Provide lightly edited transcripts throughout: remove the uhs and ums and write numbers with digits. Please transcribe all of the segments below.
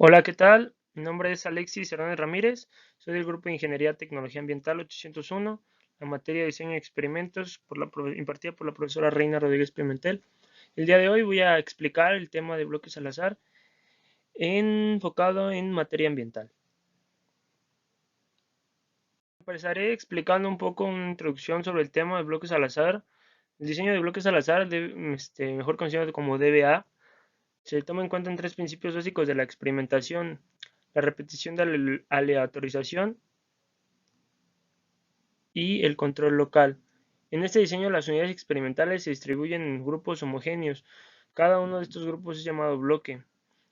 Hola, ¿qué tal? Mi nombre es Alexis Hernández Ramírez, soy del Grupo de Ingeniería Tecnología Ambiental 801, la materia de diseño de experimentos impartida por la profesora Reina Rodríguez Pimentel. El día de hoy voy a explicar el tema de bloques al azar enfocado en materia ambiental. Empezaré explicando un poco una introducción sobre el tema de bloques al azar. El diseño de bloques al azar, mejor conocido como DBA, se toma en cuenta en tres principios básicos de la experimentación: la repetición de la aleatorización y el control local. En este diseño, las unidades experimentales se distribuyen en grupos homogéneos. Cada uno de estos grupos es llamado bloque.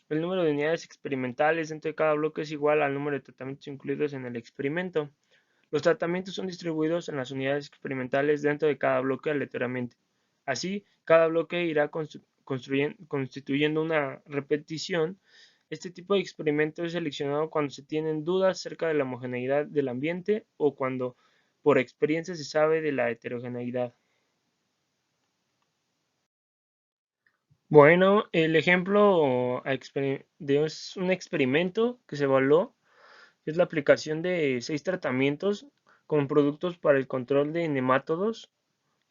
El número de unidades experimentales dentro de cada bloque es igual al número de tratamientos incluidos en el experimento. Los tratamientos son distribuidos en las unidades experimentales dentro de cada bloque aleatoriamente. Así, cada bloque irá constituyendo una repetición. Este tipo de experimento es seleccionado cuando se tienen dudas acerca de la homogeneidad del ambiente o cuando por experiencia se sabe de la heterogeneidad. Bueno, el ejemplo de un experimento que se evaluó es la aplicación de 6 tratamientos con productos para el control de nemátodos.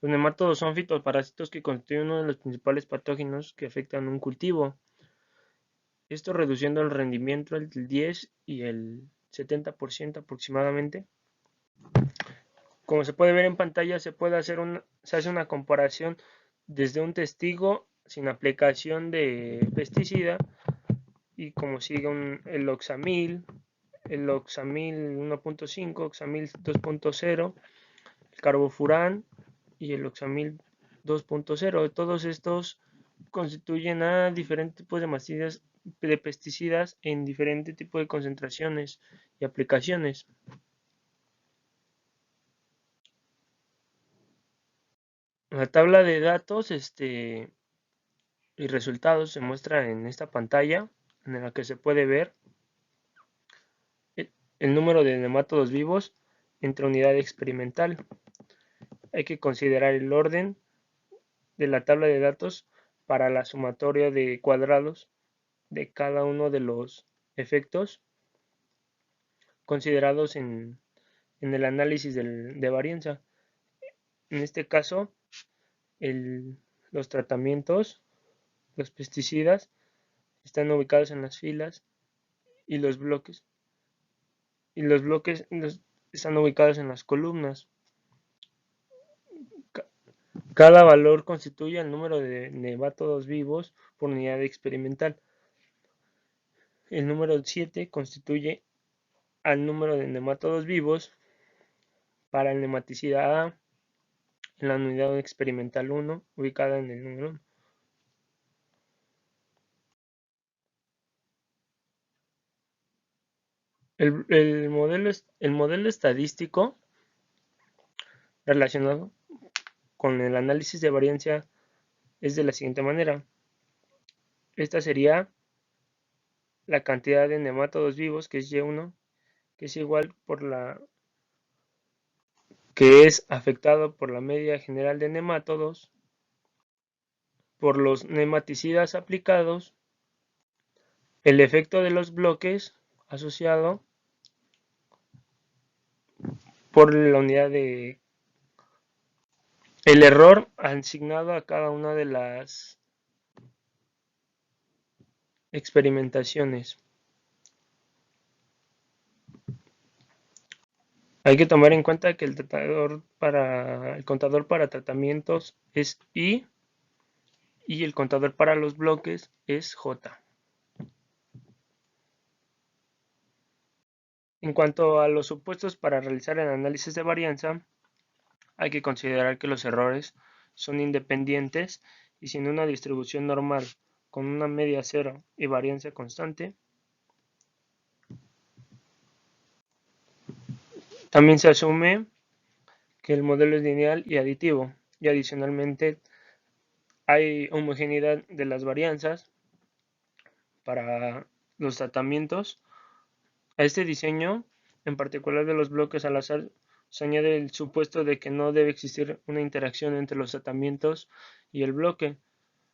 Los nemátodos son fitoparásitos que constituyen uno de los principales patógenos que afectan un cultivo. Esto reduciendo el rendimiento entre el 10 y el 70% aproximadamente. Como se puede ver en pantalla, se hace una comparación desde un testigo sin aplicación de pesticida y como sigue el oxamil 1.5, oxamil 2.0, el carbofurán y el oxamil 2.0. Todos estos constituyen a diferentes tipos de pesticidas en diferentes tipos de concentraciones y aplicaciones. La tabla de datos y resultados se muestra en esta pantalla, en la que se puede ver el número de nemátodos vivos entre unidad experimental. Hay que considerar el orden de la tabla de datos para la sumatoria de cuadrados de cada uno de los efectos considerados en el análisis de varianza. En este caso, el, los tratamientos, los pesticidas, están ubicados en las filas y los bloques están ubicados en las columnas. Cada valor constituye el número de nemátodos vivos por unidad experimental. El número 7 constituye al número de nemátodos vivos para el nematicida A en la unidad experimental 1, ubicada en el número 1. El modelo estadístico relacionado con el análisis de varianza es de la siguiente manera. Esta sería la cantidad de nemátodos vivos, que es Y1, que es igual por la que es afectado por la media general de nemátodos, por los nematicidas aplicados, el efecto de los bloques asociado por la unidad de el error asignado a cada una de las experimentaciones. Hay que tomar en cuenta que el contador para tratamientos es I y el contador para los bloques es J. En cuanto a los supuestos para realizar el análisis de varianza, hay que considerar que los errores son independientes y sin una distribución normal con una media cero y varianza constante. También se asume que el modelo es lineal y aditivo, y adicionalmente hay homogeneidad de las varianzas para los tratamientos. A este diseño, en particular de los bloques al azar, se añade el supuesto de que no debe existir una interacción entre los tratamientos y el bloque.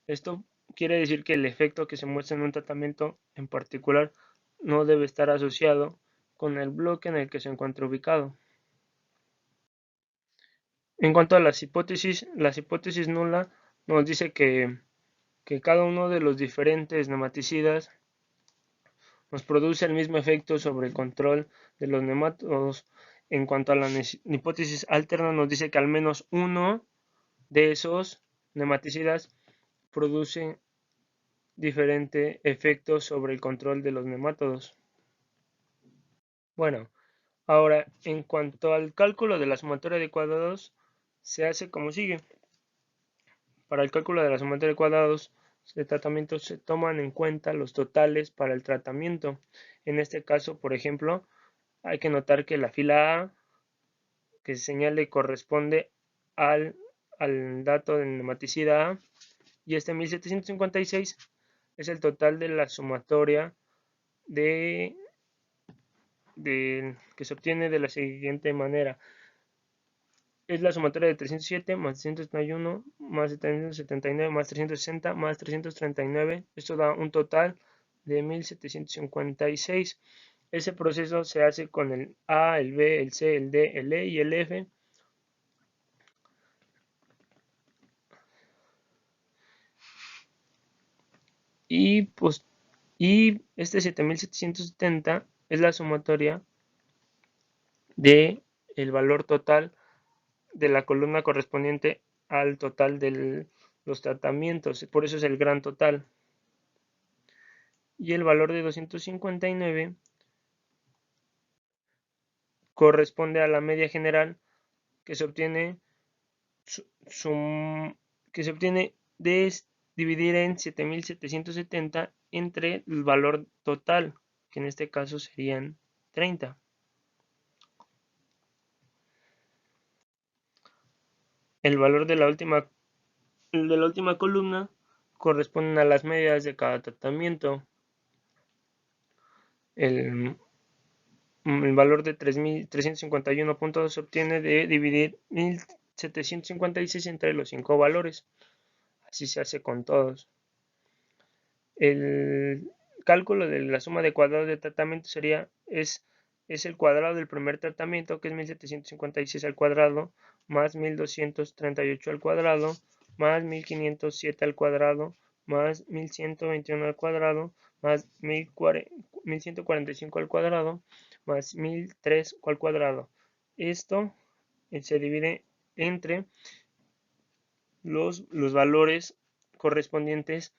Esto quiere decir que el efecto que se muestra en un tratamiento en particular no debe estar asociado con el bloque en el que se encuentra ubicado. En cuanto a las hipótesis nula nos dice que cada uno de los diferentes nematicidas nos produce el mismo efecto sobre el control de los nemátodos. En cuanto a la hipótesis alterna nos dice que al menos uno de esos nematicidas produce diferente efecto sobre el control de los nemátodos. Bueno, ahora en cuanto al cálculo de la sumatoria de cuadrados, se hace como sigue. Para el cálculo de la sumatoria de cuadrados de tratamiento se toman en cuenta los totales para el tratamiento. En este caso, por ejemplo, hay que notar que la fila A que se señale corresponde al dato de nematicida A y este 1756 es el total de la sumatoria que se obtiene de la siguiente manera. Es la sumatoria de 307 más 331 más 779 más 360 más 339. Esto da un total de 1756. Ese proceso se hace con el A, el B, el C, el D, el E y el F. Y este 7770 es la sumatoria de el valor total de la columna correspondiente al total de los tratamientos. Por eso es el gran total. Y el valor de 259 corresponde a la media general que se obtiene, de dividir en 7770 entre el valor total, que en este caso serían 30. El valor de la última columna corresponden a las medias de cada tratamiento. El, el valor de 351 puntos se obtiene de dividir 1756 entre los 5 valores. Así se hace con todos. El cálculo de la suma de cuadrados de tratamiento es el cuadrado del primer tratamiento, que es 1756 al cuadrado, más 1238 al cuadrado, más 1507 al cuadrado, más 1121 al cuadrado, más 1145 al cuadrado, más 1003 al cuadrado. Esto se divide entre los valores correspondientes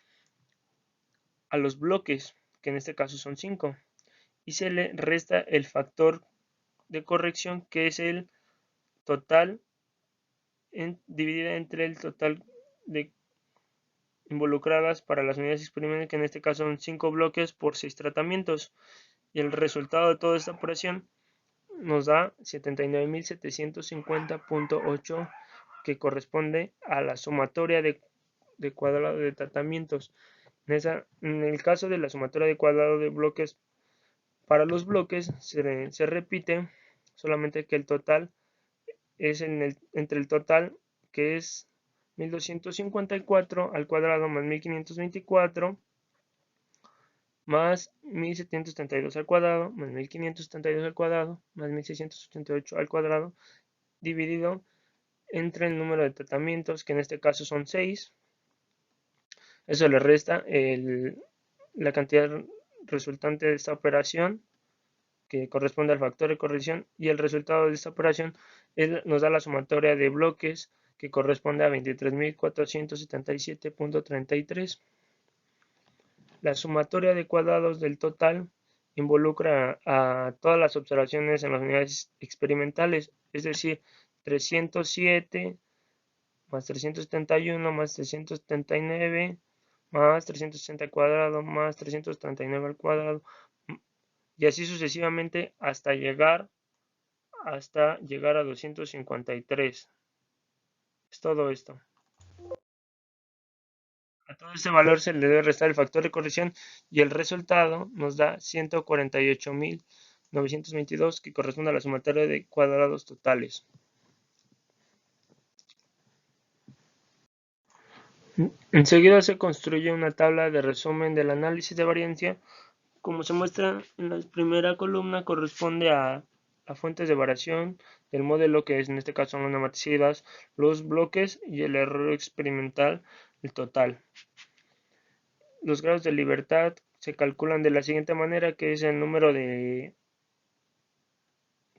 a los bloques, que en este caso son 5, y se le resta el factor de corrección, que es el total dividido entre el total de involucradas para las unidades experimentales, que en este caso son 5 bloques por 6 tratamientos, y el resultado de toda esta operación nos da 79.750.8, que corresponde a la sumatoria de cuadrado de tratamientos. En el caso de la sumatoria de cuadrado de bloques, para los bloques se repite, solamente que el total es entre el total, que es 1254 al cuadrado más 1524 más 1732 al cuadrado más 1532 al cuadrado más 1688 al cuadrado, dividido entre el número de tratamientos, que en este caso son 6. Eso le resta la cantidad resultante de esta operación, que corresponde al factor de corrección, y el resultado de esta operación nos da la sumatoria de bloques, que corresponde a 23.477.33. La sumatoria de cuadrados del total involucra a todas las observaciones en las unidades experimentales, es decir, 307 más 371 más 379 más 360 al cuadrado más 339 al cuadrado, y así sucesivamente hasta llegar a 253. Es todo esto. A todo este valor se le debe restar el factor de corrección y el resultado nos da 148.922, que corresponde a la sumatoria de cuadrados totales. Enseguida se construye una tabla de resumen del análisis de variancia. Como se muestra en la primera columna, corresponde a fuentes de variación del modelo, que es, en este caso son las nematicidas, los bloques y el error experimental, el total. Los grados de libertad se calculan de la siguiente manera, que es el número de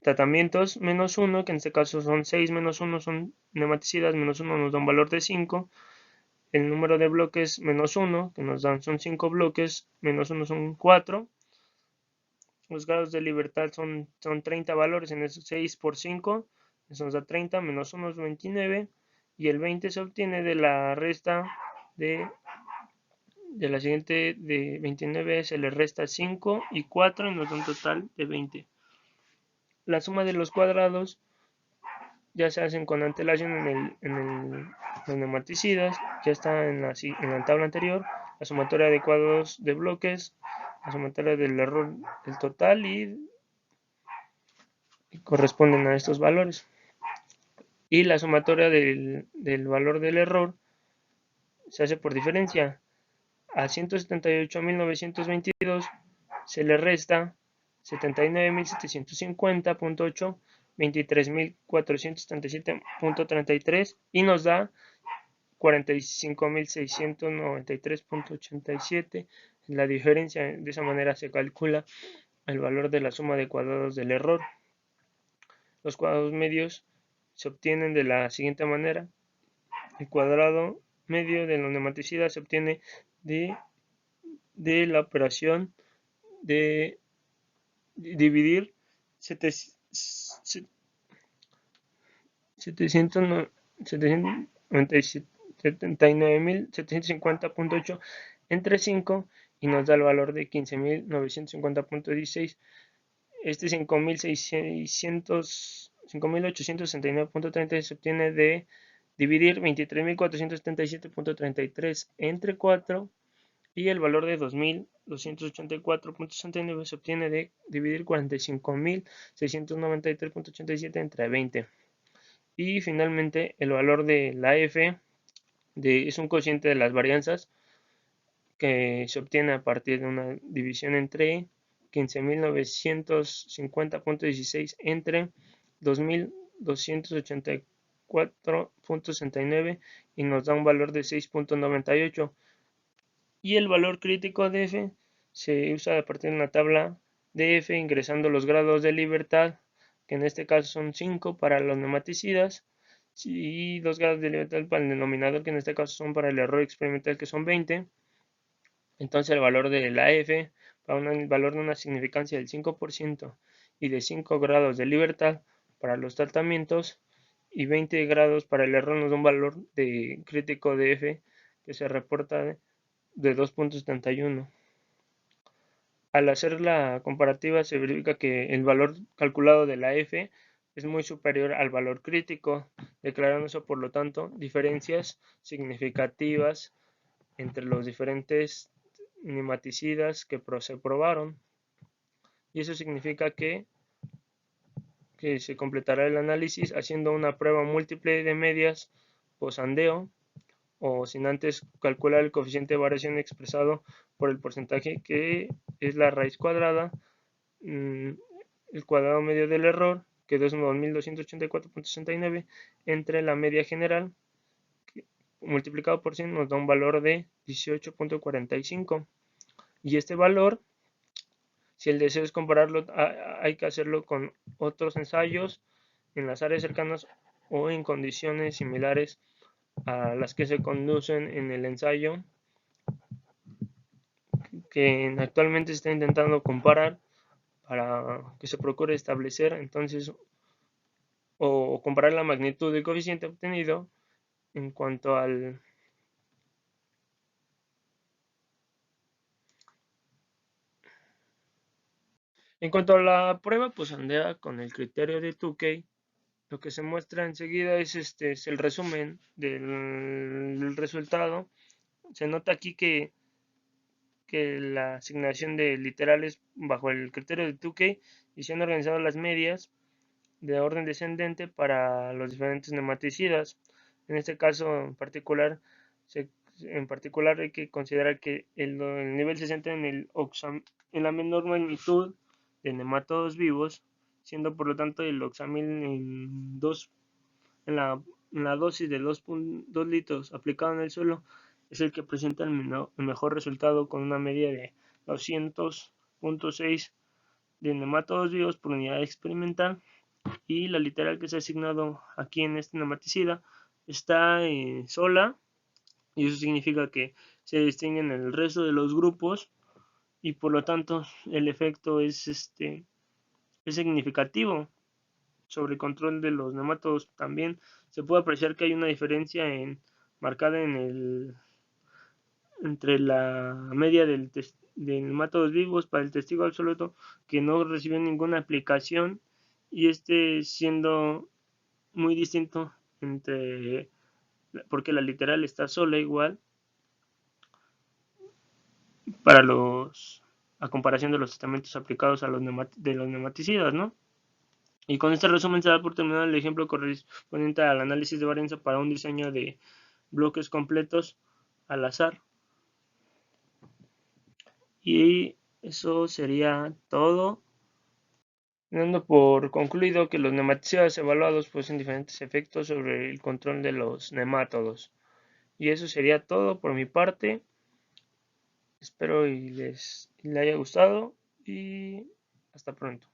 tratamientos menos 1, que en este caso son 6 menos 1 son nematicidas, menos 1 nos da un valor de 5. El número de bloques menos 1, que nos dan son 5 bloques, menos 1 son 4. Los grados de libertad son 30 valores, en eso 6 por 5, eso nos da 30, menos 1 es 29, y el 20 se obtiene de la resta de la siguiente, de 29 se le resta 5 y 4 y nos da un total de 20. La suma de los cuadrados ya se hacen con antelación los nematicidas, ya está en la tabla anterior, la sumatoria de cuadrados de bloques, la sumatoria del error del total y corresponden a estos valores. Y la sumatoria del valor del error se hace por diferencia. A 178.922 se le resta 79.750.8, 23.437.33 y nos da 45.693.87. La diferencia, de esa manera se calcula el valor de la suma de cuadrados del error. Los cuadrados medios se obtienen de la siguiente manera. El cuadrado medio de los nematicidas se obtiene de la operación de dividir 79.750.8 entre 5 y nos da el valor de 15.950.16. Este 5.869.30 se obtiene de dividir 23.477.33 entre 4 y el valor de 2.284.69 se obtiene de dividir 45.693.87 entre 20. Y finalmente el valor de la f es un cociente de las varianzas que se obtiene a partir de una división entre 15.950.16 entre 2.284.69 y nos da un valor de 6.98. Y el valor crítico de f se usa a partir de una tabla de f ingresando los grados de libertad, que en este caso son 5 para los nematicidas y 2 grados de libertad para el denominador, que en este caso son para el error experimental, que son 20. Entonces el valor de la f para el valor de una significancia del 5% y de 5 grados de libertad para los tratamientos y 20 grados para el error nos da un valor de crítico de f que se reporta de 2.71. Al hacer la comparativa se verifica que el valor calculado de la f es muy superior al valor crítico, declarándose por lo tanto diferencias significativas entre los diferentes nematicidas que se probaron, y eso significa que se completará el análisis haciendo una prueba múltiple de medias posandeo o sin antes calcular el coeficiente de variación expresado por el porcentaje, que es la raíz cuadrada, el cuadrado medio del error, que es 2.284.69, entre la media general, multiplicado por 100 nos da un valor de 18.45. Y este valor, si el deseo es compararlo, hay que hacerlo con otros ensayos en las áreas cercanas o en condiciones similares a las que se conducen en el ensayo que actualmente se está intentando comparar para que se procure establecer entonces o comparar la magnitud del coeficiente obtenido en cuanto al la prueba, pues andea con el criterio de Tukey. Lo que se muestra enseguida es el resumen del resultado. Se nota aquí que la asignación de literales bajo el criterio de Tukey y se han organizado las medias de orden descendente para los diferentes nematicidas. En este caso en particular se En particular hay que considerar que el nivel se centra en la menor magnitud de nematodos vivos, siendo por lo tanto el oxamil en la, en la dosis de 2 litros aplicado en el suelo es el que presenta el mejor resultado con una media de 200.6 de nematodos vivos por unidad experimental, y la literal que se ha asignado aquí en este nematicida está sola, y eso significa que se distinguen el resto de los grupos y por lo tanto el efecto es significativo sobre el control de los nematodos. También se puede apreciar que hay una diferencia marcada entre la media de nematodos vivos para el testigo absoluto que no recibió ninguna aplicación, y siendo muy distinto porque la literal está sola igual a comparación de los tratamientos aplicados de los nematicidas, ¿no? Y con este resumen se da por terminado el ejemplo correspondiente al análisis de varianza para un diseño de bloques completos al azar. Y eso sería todo, dando por concluido que los nematicidas evaluados poseen diferentes efectos sobre el control de los nemátodos. Y eso sería todo por mi parte. Espero y les haya gustado y hasta pronto.